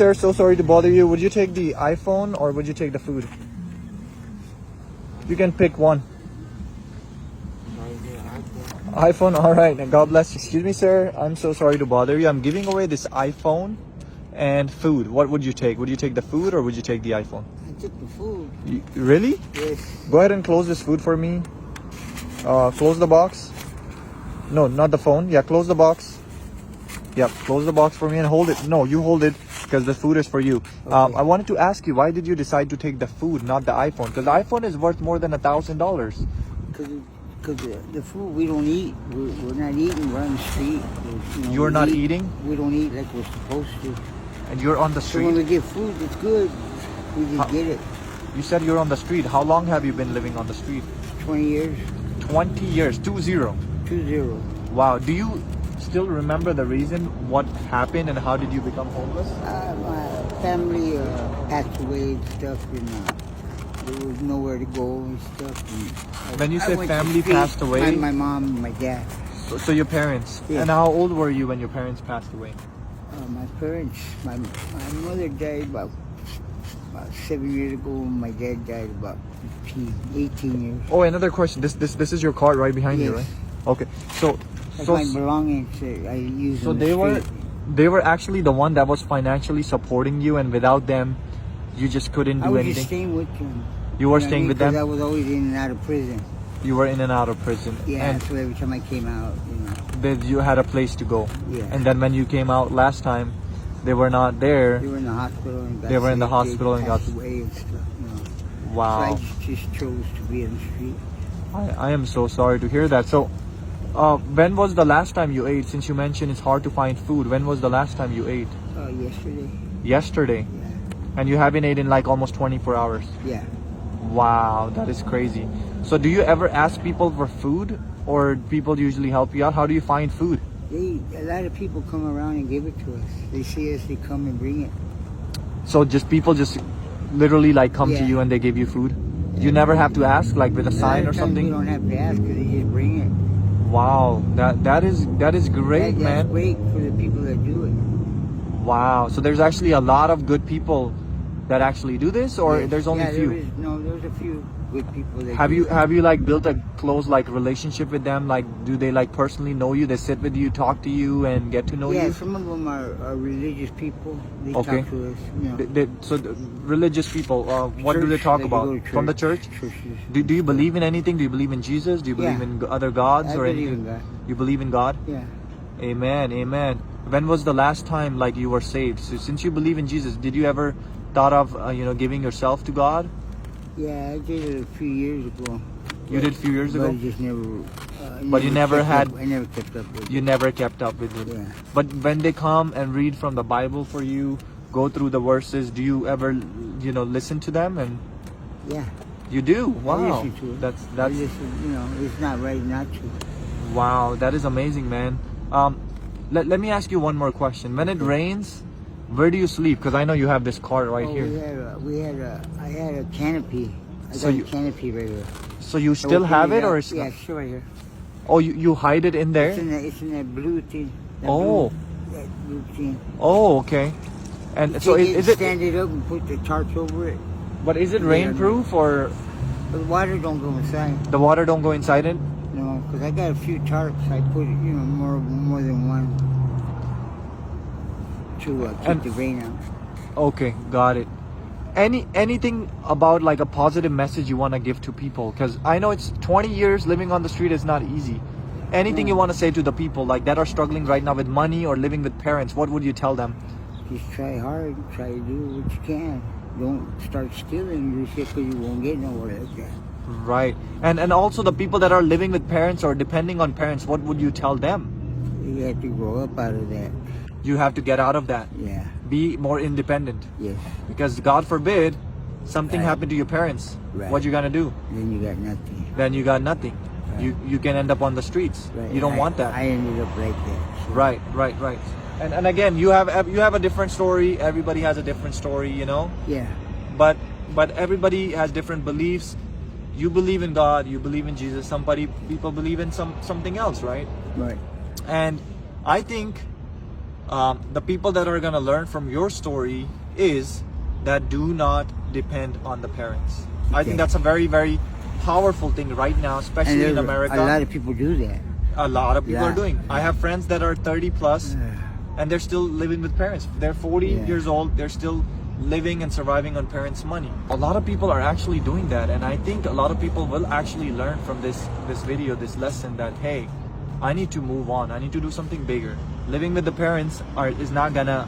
sir. So sorry to bother you. Would you take the iPhone or would you take the food? You can pick one. iPhone, all right. God bless you. Excuse me, sir. I'm so sorry to bother you. I'm giving away this iPhone and food. What would you take? Would you take the food or would you take the iPhone? I took the food. Really? Yes. Go ahead and close this food for me. Close the box. No, not the phone. Yeah, close the box. Yeah, close the box for me and hold it. No, you hold it because the food is for you. Okay. I wanted to ask you, why did you decide to take the food, not the iPhone? Because the iPhone is worth more than $1,000. Because the food we don't eat, we're not eating. We're on the street. You're not eating? We don't eat like we're supposed to. And you're on the So when street? we get food, it's good. We just get it. You said you're on the street. How long have you been living on the street? 20 years. 20 years. 2-0. 2-0. Wow. Do you still remember the reason, what happened, and how did you become homeless? My family passed away and stuff, and there was nowhere to go and stuff. And When you I say went to family street. passed away? My mom and my dad. So your parents. Yeah. And how old were you when your parents passed away? My parents, my mother died about 7 years ago, and my dad died about 18 years. Oh, another question. This is your card right behind you, Yes. right? Okay. So That's my belongings. I use so on the street. they were actually the one that was financially supporting you, and without them, you just couldn't I do was anything. just staying with them. You were know what I staying mean? with 'Cause them. I was always in and out of prison. You were in and out of prison. Yeah, And so every time I came out, then you had a place to go. Yeah. And then when you came out last time, they were not there. they were in the hospital and got They were in the sick, hospital they and got- passed away and stuff. Wow. So I just chose to be on the street. I am so sorry to hear that. So, when was the last time you ate? Since you mentioned it's hard to find food, when was the last time you ate? Yesterday. Yesterday. Yeah. And you haven't eaten in like almost 24 hours. Yeah. Wow, that is crazy. So do you ever ask people for food, or people usually help you out? How do you find food? A lot of people come around and give it to us. They see us, they come and bring it. So just people just literally like come to Yeah. you and they give you food? You never have to ask, like with a sign or We something? don't have to ask because they just bring it. Wow, that is great, That's man. great for the people that do it. Wow. So there's actually a lot of good people that actually do this, or Yes. there's only Yeah, few? there's a few good people that Have do you it. like built a close like relationship with them? Like, do they like personally know you? They sit with you, talk to you, and get to know Yeah, you? some of them are religious people. They Okay. talk to us. So religious people, what do they Church, talk they about? go to From the church? Churches. Do you believe in anything? Do you believe in Jesus? Do you believe Yeah. in other gods I or believe anything? in God. You believe in God? Yeah. Amen, amen. When was the last time like you were saved? So since you believe in Jesus, did you ever thought of giving yourself to God? Yeah, I did it a few years ago. You did a few years But ago? I just never. But you never had- I never kept up with it. You never kept up with it. Yeah. But when they come and read from the Bible for you, go through the verses, do you ever listen to them? And Yeah. you do? I Wow. listen to it. That's I listen, it's not right not to. wow, that is amazing, man. Let me ask you one more question. When it rains, where do you sleep? Because I know you have this cart right here. I had a canopy. I So got you- a canopy right here. So you still have it, or is Yeah, sure, right here. oh you hide it in there? It's in that blue thing. That Oh. That blue thing. Oh, okay. And so is it? stand it up and put the tarps over it? But is it Yeah. rainproof, or But the water don't go inside. the water don't go inside it? No, because I got a few tarps. I put more than one to And- keep the rain out. Okay, got it. Anything about like a positive message you want to give to people? Because I know it's 20 years living on the street is not easy. Anything you want to say to the people like that are struggling right now with money or living with parents? What would you tell them? Just try hard. Try to do what you can. Don't start stealing your shit because you won't get nowhere like that. Right. And also the people that are living with parents or depending on parents, what would you tell them? You have to grow up out of that. You have to get out of that. Yeah. Be more independent. Yes. Because God forbid something Right. happened to your parents. Right. What you gonna do? Then you got nothing. Then you got nothing. Right. You can end up on the streets. Right. You don't want that. I ended up like that. So. Right. And again, you have a different story. Everybody has a different story, Yeah. But everybody has different beliefs. You believe in God. You believe in Jesus. People believe in something else, right? Right. And I think The people that are gonna learn from your story is that do not depend on the parents. I think that's a very, very powerful thing right now, especially in America. A lot of people do that. A lot of people Yeah. are doing. I have friends that are 30 plus and they're still living with parents. They're 40 years old. They're still living and surviving on parents' money. A lot of people are actually doing that, and I think a lot of people will actually learn from this video, this lesson, that hey, I need to move on. I need to do something bigger. Living with the parents is not gonna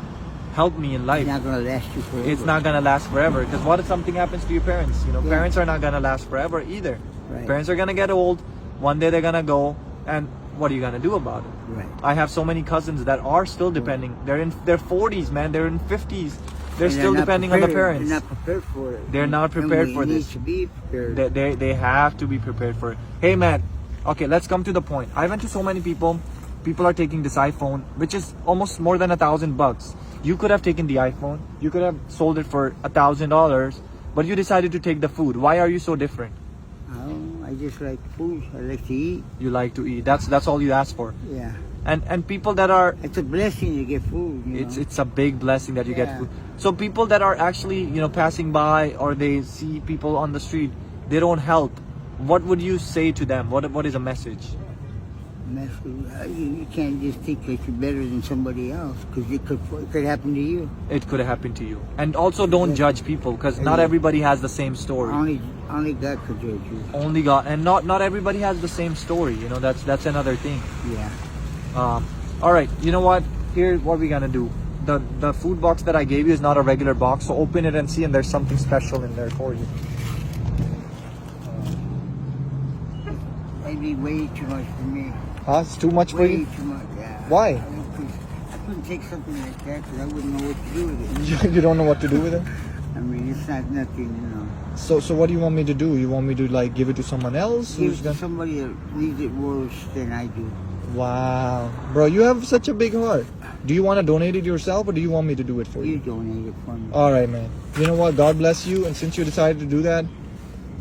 help me in life. It's not gonna last you forever. It's not gonna last forever, because what if something happens to your parents? You know, parents are not gonna last forever either. Right. Parents are gonna get old. One day they're gonna go, and what are you gonna do about it? Right. I have so many cousins that are still depending. They're in their 40s, man. They're in 50s. They're And still not depending on the prepared. parents. They're not prepared for it. They're not prepared And for we this. need to be prepared. They have to be prepared for it. Hey, man. Okay, let's come to the point. I went to so many people. People are taking this iPhone, which is almost more than $1,000. You could have taken the iPhone. You could have sold it for $1,000, but you decided to take the food. Why are you so different? I just like food. I like to eat. You like to eat. That's all you ask for. Yeah. And people that are, It's a blessing to get food. You know? it's a big blessing that you get Yeah. food. So people that are actually, passing by, or they see people on the street, they don't help. What would you say to them? What is a message? You can't just think that you're better than somebody else, because it could happen to you. It could happen to you. And also don't judge people, because not everybody has the same story. Only God could judge you. Only God, and not everybody has the same story. That's another thing. Yeah. All right, you know what? Here's what we're gonna do. The food box that I gave you is not a regular box, so open it and see, and there's something special in there for you. It'd be way too much for me. Huh? It's too much for Way you? too much, yeah. Why? I couldn't take something like that because I wouldn't know what to do with it. You don't know what to do with it? I mean, it's not nothing, you know. So what do you want me to do? You want me to give it to someone else? Give it to somebody that needs it worse than I do. Wow. Bro, you have such a big heart. Do you want to donate it yourself, or do you want me to do it for You you? donate it for me. All right, man. You know what? God bless you. And since you decided to do that,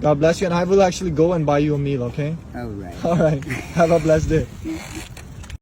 God bless you. And I will actually go and buy you a meal, okay? All right. All right. Have a blessed day.